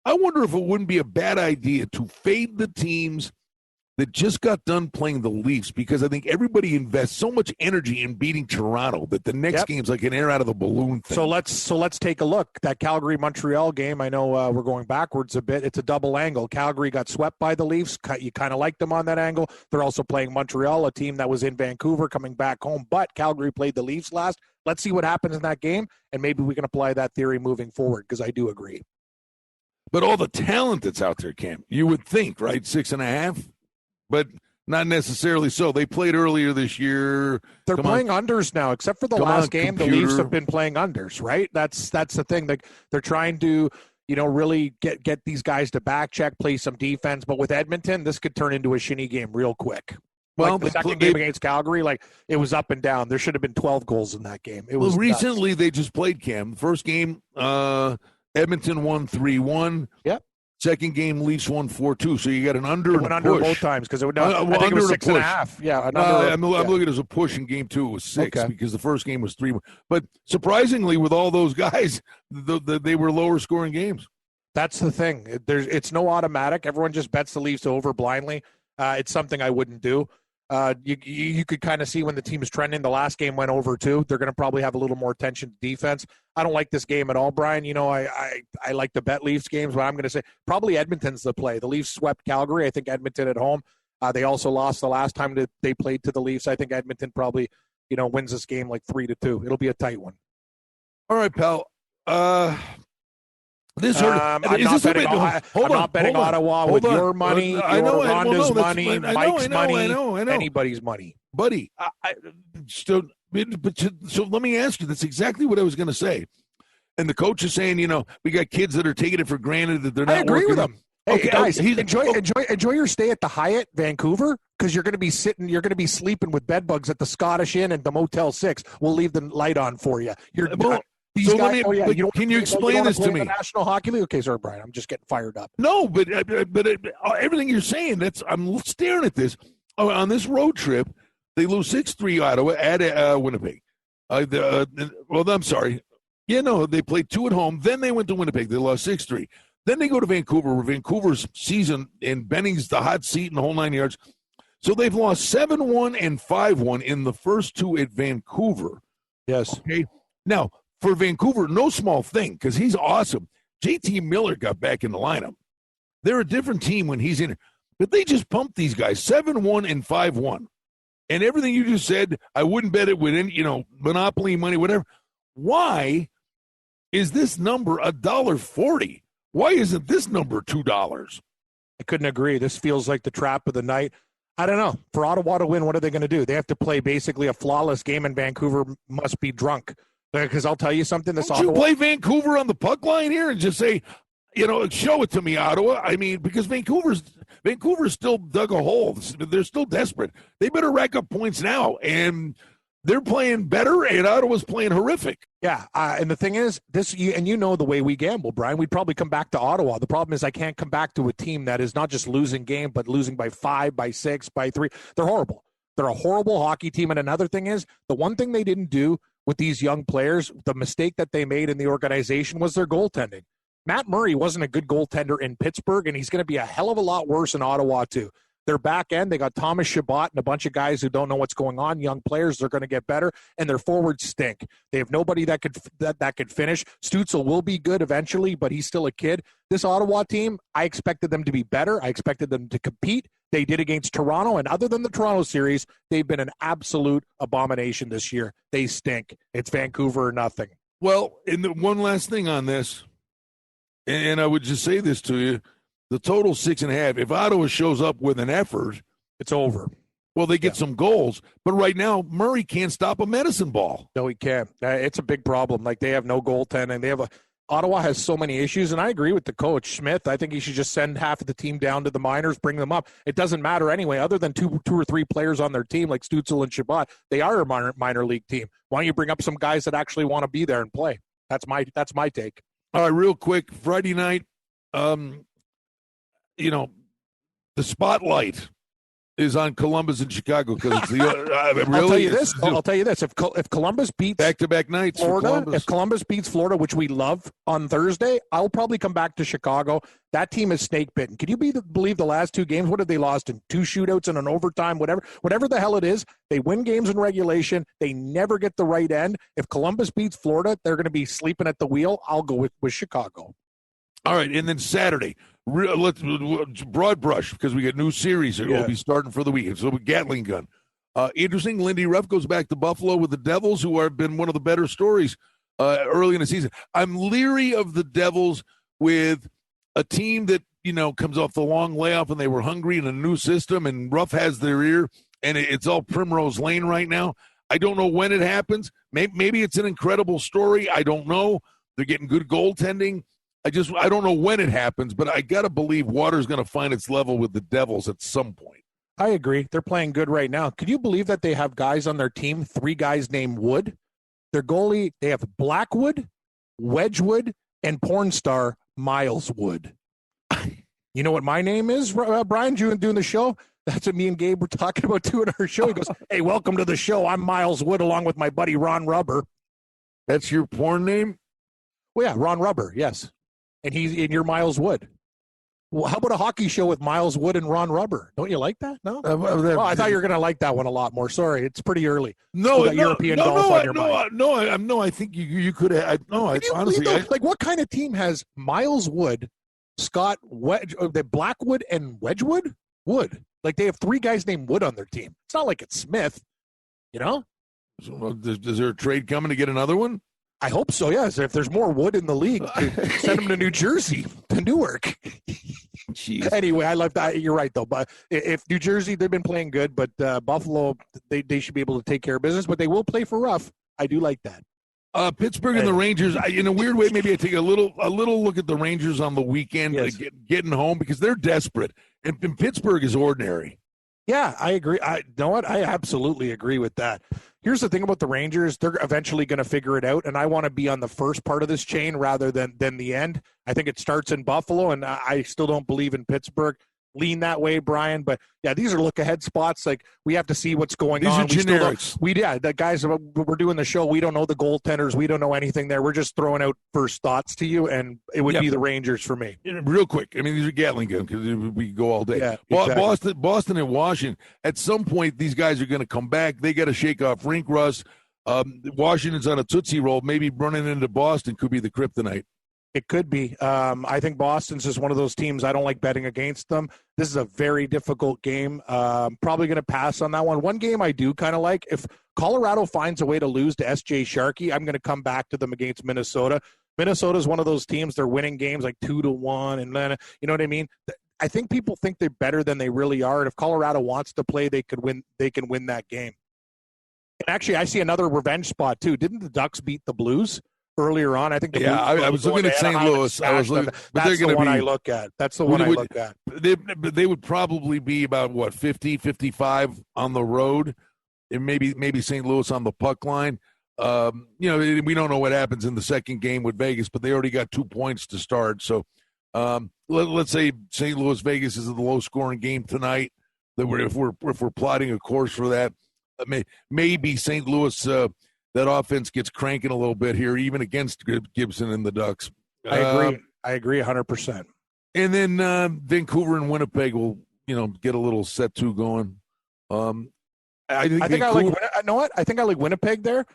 Speaker 1: I wonder if it wouldn't be a bad idea to fade the teams that just got done playing the Leafs, because I think everybody invests so much energy in beating Toronto that the next game's like an air out of the balloon thing.
Speaker 3: So let's take a look. That Calgary-Montreal game, I know we're going backwards a bit. It's a double angle. Calgary got swept by the Leafs. You kind of like them on that angle. They're also playing Montreal, a team that was in Vancouver coming back home, but Calgary played the Leafs last. Let's see what happens in that game, and maybe we can apply that theory moving forward, because I do agree.
Speaker 1: But all the talent that's out there, Cam, you would think, right? 6.5? But not necessarily so. They played earlier this year.
Speaker 3: They're playing unders now, except for the last game. The Leafs have been playing unders, right? That's the thing. They're trying to, really get these guys to back check, play some defense. But with Edmonton, this could turn into a shinny game real quick. Well, the second game against Calgary, it was up and down. There should have been 12 goals in that game. It was
Speaker 1: recently
Speaker 3: nuts.
Speaker 1: They just played, Cam. The first game, Edmonton won 3-1.
Speaker 3: Yep.
Speaker 1: Second game, Leafs won 4-2. So you got an under.
Speaker 3: It went under both times because I think it was 6.5. Yeah,
Speaker 1: I'm looking at it as a push in game 2. It was 6 because the first game was 3-1. But surprisingly, with all those guys, they were lower scoring games.
Speaker 3: That's the thing. It's no automatic. Everyone just bets the Leafs over blindly. It's something I wouldn't do. You could kind of see when the team is trending. The last game went over too. They're going to probably have a little more attention to defense. I don't like this game at all, Brian. I like to bet Leafs games, but I'm going to say probably Edmonton's the play. The Leafs swept Calgary. I think Edmonton at home. They also lost the last time that they played to the Leafs. I think Edmonton probably, wins this game like 3-2. It'll be a tight one.
Speaker 1: All right, pal. This
Speaker 3: I'm not betting Ottawa with your money, Rhonda's money, Mike's money, anybody's money.
Speaker 1: Buddy, so let me ask you, that's exactly what I was going to say. And the coach is saying, we got kids that are taking it for granted that they're not working.
Speaker 3: I agree with him. Hey,
Speaker 1: okay,
Speaker 3: guys, enjoy your stay at the Hyatt, Vancouver, because you're going to be sleeping with bed bugs at the Scottish Inn and the Motel 6. We'll leave the light on for you.
Speaker 1: Can you explain this to me?
Speaker 3: The National Hockey League. Okay, sorry, Brian. I'm just getting fired up.
Speaker 1: No, but everything you're saying, I'm staring at this. On this road trip, they lose 6-3 Ottawa at Winnipeg. I'm sorry. Yeah, no, they played 2 at home. Then they went to Winnipeg. They lost 6-3. Then they go to Vancouver, where Vancouver's season and Benning's the hot seat and the whole 9 yards. So they've lost 7-1 and 5-1 in the first 2 at Vancouver.
Speaker 3: Yes.
Speaker 1: Okay. Now, for Vancouver, no small thing, because he's awesome. JT Miller got back in the lineup. They're a different team when he's in it. But they just pumped these guys 7-1 and 5-1. And everything you just said, I wouldn't bet it with any, monopoly money, whatever. Why is this number $1.40? Why isn't this number $2?
Speaker 3: I couldn't agree. This feels like the trap of the night. I don't know. For Ottawa to win, what are they going to do? They have to play basically a flawless game, and Vancouver must be drunk. Because I'll tell you something.
Speaker 1: Don't you play Vancouver on the puck line here and just say, show it to me, Ottawa? I mean, because Vancouver's still dug a hole. They're still desperate. They better rack up points now, and they're playing better, and Ottawa's playing horrific.
Speaker 3: Yeah, and the thing is, the way we gamble, Brian, we'd probably come back to Ottawa. The problem is I can't come back to a team that is not just losing game, but losing by 5, by 6, by 3. They're horrible. They're a horrible hockey team. And another thing is, the one thing they didn't do with these young players, the mistake that they made in the organization was their goaltending. Matt Murray wasn't a good goaltender in Pittsburgh, and he's going to be a hell of a lot worse in Ottawa, too. Their back end, they got Thomas Chabot and a bunch of guys who don't know what's going on, young players. They're going to get better, and their forwards stink. They have nobody that could finish. Stützle will be good eventually, but he's still a kid. This Ottawa team, I expected them to be better. I expected them to compete. They did against Toronto, and other than the Toronto series, they've been an absolute abomination this year. They stink. It's Vancouver or nothing.
Speaker 1: Well, and one last thing on this, and I would just say this to you, the total 6.5. If Ottawa shows up with an effort,
Speaker 3: it's over.
Speaker 1: Well, they get some goals, but right now Murray can't stop a medicine ball.
Speaker 3: No, he can't. It's a big problem. Like, they have no goaltending. Ottawa has so many issues, and I agree with the coach, Smith. I think he should just send half of the team down to the minors, bring them up. It doesn't matter anyway, other than two or three players on their team like Stützle and Shabbat. They are a minor league team. Why don't you bring up some guys that actually want to be there and play? That's my take.
Speaker 1: All right, real quick, Friday night, the spotlight is on Columbus and Chicago because it's the really.
Speaker 3: I'll tell you this: if Columbus beats
Speaker 1: back-to-back nights,
Speaker 3: Florida, if Columbus beats Florida, which we love on Thursday, I'll probably come back to Chicago. That team is snake bitten. Can you believe the last two games? What have they lost in? 2 shootouts and an overtime, whatever the hell it is. They win games in regulation. They never get the right end. If Columbus beats Florida, they're going to be sleeping at the wheel. I'll go with Chicago.
Speaker 1: All right, and then Saturday, let's broad brush because we got new series that will be starting for the weekend. So Gatling gun. Interesting, Lindy Ruff goes back to Buffalo with the Devils, who have been one of the better stories early in the season. I'm leery of the Devils with a team that, comes off the long layoff and they were hungry in a new system, and Ruff has their ear, and it's all Primrose Lane right now. I don't know when it happens. Maybe it's an incredible story. I don't know. They're getting good goaltending. I don't know when it happens, but I got to believe water's going to find its level with the Devils at some point.
Speaker 3: I agree. They're playing good right now. Can you believe that they have guys on their team, 3 guys named Wood? Their goalie, they have Blackwood, Wedgwood, and porn star Miles Wood. You know what my name is, Brian, doing the show? That's what me and Gabe were talking about doing our show. He goes, hey, welcome to the show. I'm Miles Wood along with my buddy Ron Rubber.
Speaker 1: That's your porn name?
Speaker 3: Well, yeah, Ron Rubber, yes. And you're Miles Wood. Well, how about a hockey show with Miles Wood and Ron Rubber? Don't you like that? No? Well, I thought you were going to like that one a lot more. Sorry, it's pretty early. European golf on your mind.
Speaker 1: I think you could have. Honestly.
Speaker 3: Like, what kind of team has Miles Wood, Scott Blackwood, and Wedgwood? Wood. Like, they have 3 guys named Wood on their team. It's not like it's Smith,
Speaker 1: So, is there a trade coming to get another one?
Speaker 3: I hope so, yes. If there's more Wood in the league, send them to New Jersey, to Newark.
Speaker 1: Jeez.
Speaker 3: Anyway, I love that. You're right, though. But if New Jersey, they've been playing good, but Buffalo, they should be able to take care of business. But they will play for rough. I do like that.
Speaker 1: Pittsburgh and the Rangers, in a weird way, maybe I take a little look at the Rangers on the weekend, getting home, because they're desperate. And Pittsburgh is ordinary.
Speaker 3: Yeah, I agree. You know what? I absolutely agree with that. Here's the thing about the Rangers. They're eventually going to figure it out, and I want to be on the first part of this chain rather than the end. I think it starts in Buffalo, and I still don't believe in Pittsburgh. Lean that way, Brian. But, yeah, these are look-ahead spots. Like, we have to see what's going on.
Speaker 1: These are generics.
Speaker 3: The guys, we're doing the show. We don't know the goaltenders. We don't know anything there. We're just throwing out first thoughts to you, and it would be the Rangers for me.
Speaker 1: Real quick. I mean, these are Gatling guns because we go all day.
Speaker 3: Yeah, exactly.
Speaker 1: Boston and Washington, at some point, these guys are going to come back. They got to shake off rink rust. Washington's on a Tootsie Roll. Maybe running into Boston could be the kryptonite.
Speaker 3: It could be. I think Boston's just one of those teams. I don't like betting against them. This is a very difficult game. Probably going to pass on that one. One game I do kind of like. If Colorado finds a way to lose to S.J. Sharkey, I'm going to come back to them against Minnesota. Minnesota's one of those teams. They're winning games like 2-1, and then you know what I mean. I think people think they're better than they really are. And if Colorado wants to play, they could win. They can win that game. And actually, I see another revenge spot too. Didn't the Ducks beat the Blues earlier on? I think.
Speaker 1: I was looking at St. Louis. I was looking.
Speaker 3: That's the one I look at. That's the one I look at.
Speaker 1: They would probably be about 50, 55 on the road, and maybe St. Louis on the puck line. We don't know what happens in the second game with Vegas, but they already got 2 points to start. So let's say St. Louis Vegas is a low scoring game tonight. If we're plotting a course for that, maybe St. Louis. That offense gets cranking a little bit here, even against Gibson and the Ducks.
Speaker 3: I agree. I agree 100%.
Speaker 1: And then Vancouver and Winnipeg will, get a little set two going. I think I like Winnipeg there.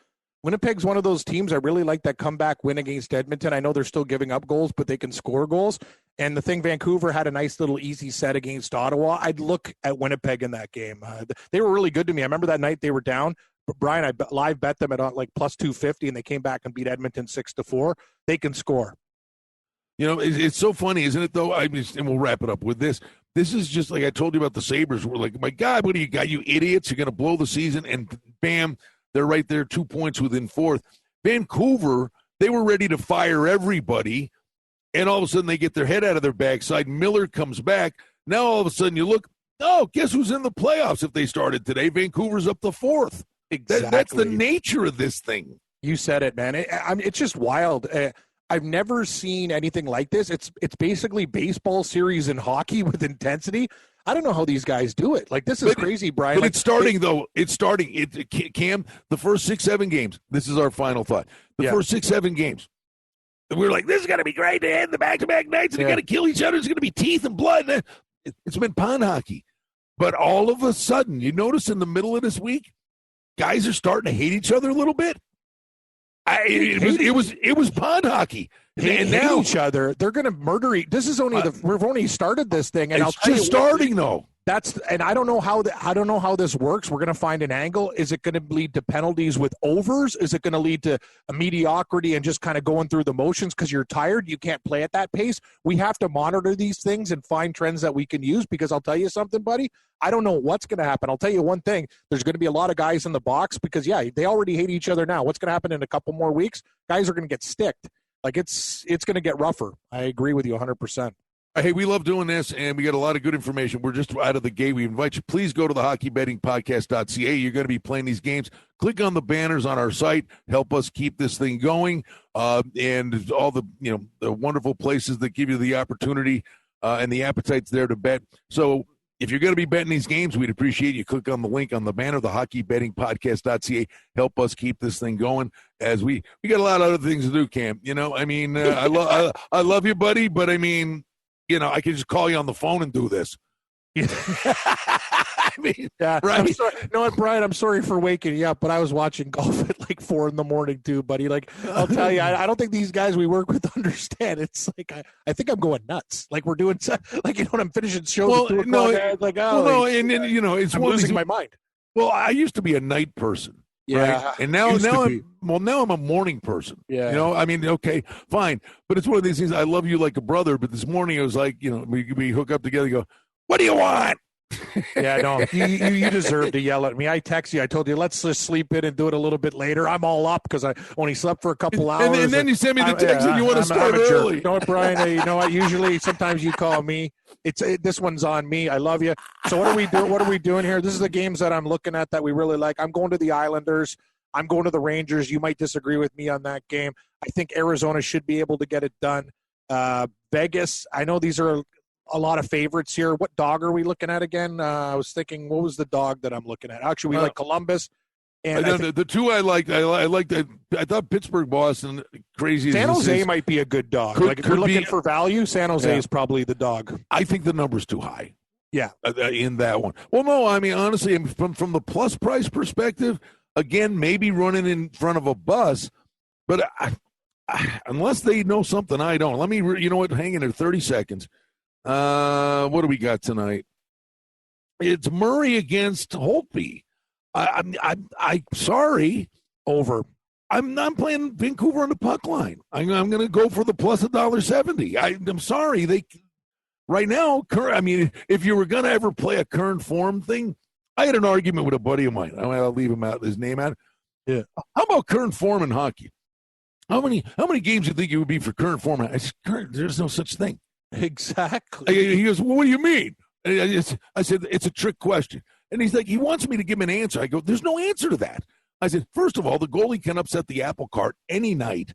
Speaker 1: Winnipeg's one of those teams I really like that comeback win against Edmonton. I know they're still giving up goals, but they can score goals. And the thing, Vancouver had a nice little easy set against Ottawa. I'd look at Winnipeg in that game. They were really good to me. I remember that night they were down. Brian, I live bet them at like plus 250, and they came back and beat Edmonton 6-4. They can score. It's so funny, isn't it, though? And we'll wrap it up with this. This is just like I told you about the Sabres. We're like, my God, what do you got? You idiots. You're going to blow the season. And bam, they're right there, 2 points within fourth. Vancouver, they were ready to fire everybody. And all of a sudden they get their head out of their backside. Miller comes back. Now all of a sudden you look, oh, guess who's in the playoffs if they started today? Vancouver's up to fourth.
Speaker 3: Exactly.
Speaker 1: That's the nature of this thing.
Speaker 3: You said it, man. It's just wild. I've never seen anything like this. It's basically baseball series in hockey with intensity. I don't know how these guys do it. Like, this is crazy, Brian.
Speaker 1: But
Speaker 3: like,
Speaker 1: it's starting, though. It's starting. Cam, the first 6-7 games, this is our final thought. The first 6-7 games, we were like, this is going to be great to end the back-to-back nights, and they're going to kill each other. It's going to be teeth and blood. It's been pond hockey. But all of a sudden, you notice in the middle of this week, guys are starting to hate each other a little bit. It was pond hockey, and now
Speaker 3: each other. They're going to murder. This is only we've only started this thing, and
Speaker 1: it's just starting though.
Speaker 3: I don't know how this works. We're going to find an angle. Is it going to lead to penalties with overs? Is it going to lead to a mediocrity and just kind of going through the motions because you're tired? You can't play at that pace. We have to monitor these things and find trends that we can use, because I'll tell you something, buddy. I don't know what's going to happen. I'll tell you one thing. There's going to be a lot of guys in the box because, they already hate each other now. What's going to happen in a couple more weeks? Guys are going to get sticked. Like, it's going to get rougher. I agree with you 100%.
Speaker 1: Hey, we love doing this, and we got a lot of good information. We're just out of the gate. We invite you, please go to the hockeybettingpodcast.ca. You're going to be playing these games. Click on the banners on our site. Help us keep this thing going, and all the the wonderful places that give you the opportunity and the appetite's there to bet. So if you're going to be betting these games, we'd appreciate you click on the link on the banner, the hockeybettingpodcast.ca. Help us keep this thing going, as we got a lot of other things to do, Cam. I love you, buddy, but I mean, I can just call you on the phone and do this. I mean,
Speaker 3: yeah,
Speaker 1: right?
Speaker 3: I'm sorry. You know what, Brian? I'm sorry for waking you up, but I was watching golf at like 4 a.m. too, buddy. Like, I'll tell you, I don't think these guys we work with understand. It's like I think I'm going nuts. Like, we're doing when I'm finishing shows at 2 o'clock.
Speaker 1: It's
Speaker 3: I'm losing my mind.
Speaker 1: Well, I used to be a night person.
Speaker 3: Yeah,
Speaker 1: right? And now I'm a morning person.
Speaker 3: Yeah,
Speaker 1: okay, fine, but it's one of these things. I love you like a brother, but this morning it was like, we hook up together. Go, what do you want?
Speaker 3: Yeah, no, you deserve to yell at me. I text you. I told you let's just sleep in and do it a little bit later. I'm all up because I only slept for a couple hours.
Speaker 1: And then you send me the text and you want to start early.
Speaker 3: You know what, Brian? You know what? Usually, sometimes you call me. This one's on me. I love you. So what are we doing? What are we doing here? This is the games that I'm looking at that we really like. I'm going to the Islanders. I'm going to the Rangers. You might disagree with me on that game. I think Arizona should be able to get it done. Vegas. I know these are a lot of favorites here. What dog are we looking at again? I was thinking, what was the dog that I'm looking at? Actually, we like Columbus. And
Speaker 1: the two I liked, I thought Pittsburgh, Boston, crazy.
Speaker 3: San Jose might be a good dog. If you're looking for value, San Jose is probably the dog.
Speaker 1: I think the number's too high.
Speaker 3: Yeah,
Speaker 1: in that one. Well, no, I mean, honestly, from the plus price perspective, again, maybe running in front of a bus, but unless they know something I don't. Let me, hang in there 30 seconds. What do we got tonight? It's Murray against Holtby. I'm sorry.
Speaker 3: Over.
Speaker 1: I'm not playing Vancouver on the puck line. I'm going to go for the plus $1.70. I'm sorry. Right now, if you were going to ever play a current form thing, I had an argument with a buddy of mine. I'll leave his name out.
Speaker 3: Yeah.
Speaker 1: How about current form in hockey? How many games do you think it would be for current form? There's no such thing.
Speaker 3: Exactly.
Speaker 1: He goes, well, what do you mean? I said, it's a trick question. And he's like, he wants me to give him an answer. I go, there's no answer to that. I said, first of all, the goalie can upset the apple cart any night.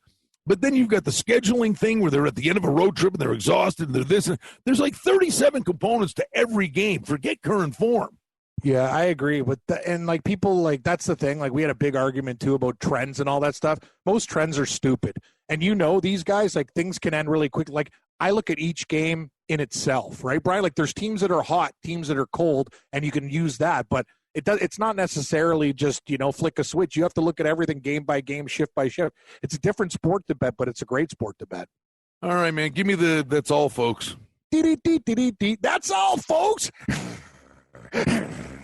Speaker 1: But then you've got the scheduling thing where they're at the end of a road trip and they're exhausted and they're this. And there's like 37 components to every game. Forget current form.
Speaker 3: Yeah, I agree with that. And like people, like that's the thing. Like we had a big argument too about trends and all that stuff. Most trends are stupid. And these guys, like things can end really quick. Like I look at each game in itself, right, Brian? Like there's teams that are hot, teams that are cold, and you can use that. But it's not necessarily just, flick a switch. You have to look at everything game by game, shift by shift. It's a different sport to bet, but it's a great sport to bet.
Speaker 1: All right, man. Give me that's all, folks.
Speaker 3: That's all, folks.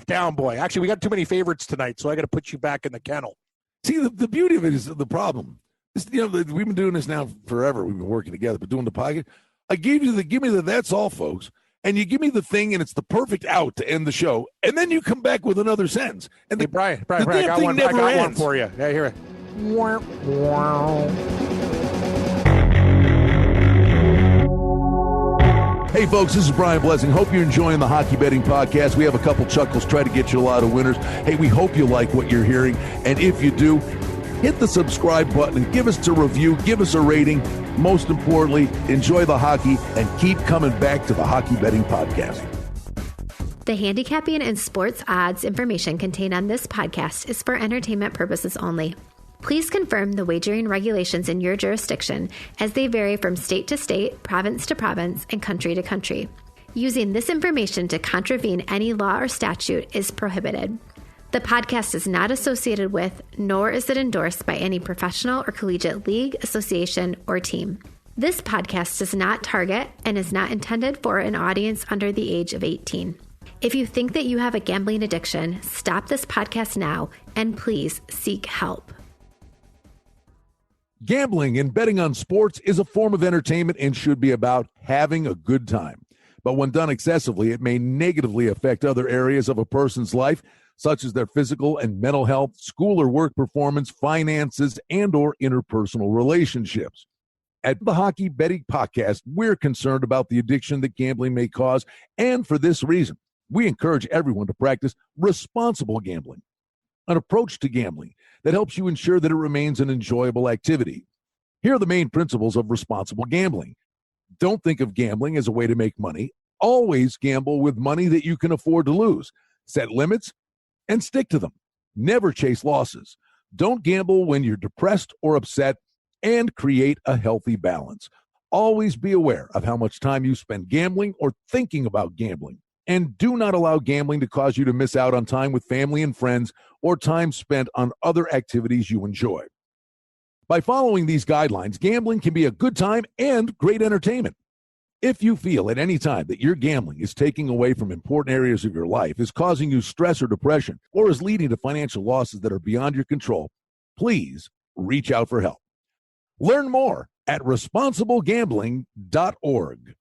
Speaker 3: Down, boy. Actually, we got too many favorites tonight, so I got to put you back in the kennel.
Speaker 1: See, the beauty of it is the problem. We've been doing this now forever. We've been working together, but doing the pocket. I gave you give me the that's all, folks. and you give me the thing, and it's the perfect out to end the show, and then you come back with another sentence. And
Speaker 3: Hey, Brian, I got one for you. Yeah, hear it.
Speaker 1: Hey, folks, this is Brian Blessing. Hope you're enjoying the Hockey Betting Podcast. We have a couple chuckles, try to get you a lot of winners. Hey, we hope you like what you're hearing, and if you do, hit the subscribe button and give us a review, give us a rating. Most importantly, enjoy the hockey and keep coming back to the Hockey Betting Podcast.
Speaker 4: The handicapping and sports odds information contained on this podcast is for entertainment purposes only. Please confirm the wagering regulations in your jurisdiction, as they vary from state to state, province to province, and country to country. Using this information to contravene any law or statute is prohibited. The podcast is not associated with, nor is it endorsed by any professional or collegiate league, association, or team. This podcast does not target and is not intended for an audience under the age of 18. If you think that you have a gambling addiction, stop this podcast now and please seek help.
Speaker 1: Gambling and betting on sports is a form of entertainment and should be about having a good time. But when done excessively, it may negatively affect other areas of a person's life, such as their physical and mental health, school or work performance, finances, and or interpersonal relationships. At the Hockey Betting Podcast, we're concerned about the addiction that gambling may cause, and for this reason, we encourage everyone to practice responsible gambling, an approach to gambling that helps you ensure that it remains an enjoyable activity. Here are the main principles of responsible gambling. Don't think of gambling as a way to make money. Always gamble with money that you can afford to lose. Set limits and stick to them. Never chase losses. Don't gamble when you're depressed or upset, and create a healthy balance. Always be aware of how much time you spend gambling or thinking about gambling. And do not allow gambling to cause you to miss out on time with family and friends or time spent on other activities you enjoy. By following these guidelines, gambling can be a good time and great entertainment. If you feel at any time that your gambling is taking away from important areas of your life, is causing you stress or depression, or is leading to financial losses that are beyond your control, please reach out for help. Learn more at responsiblegambling.org.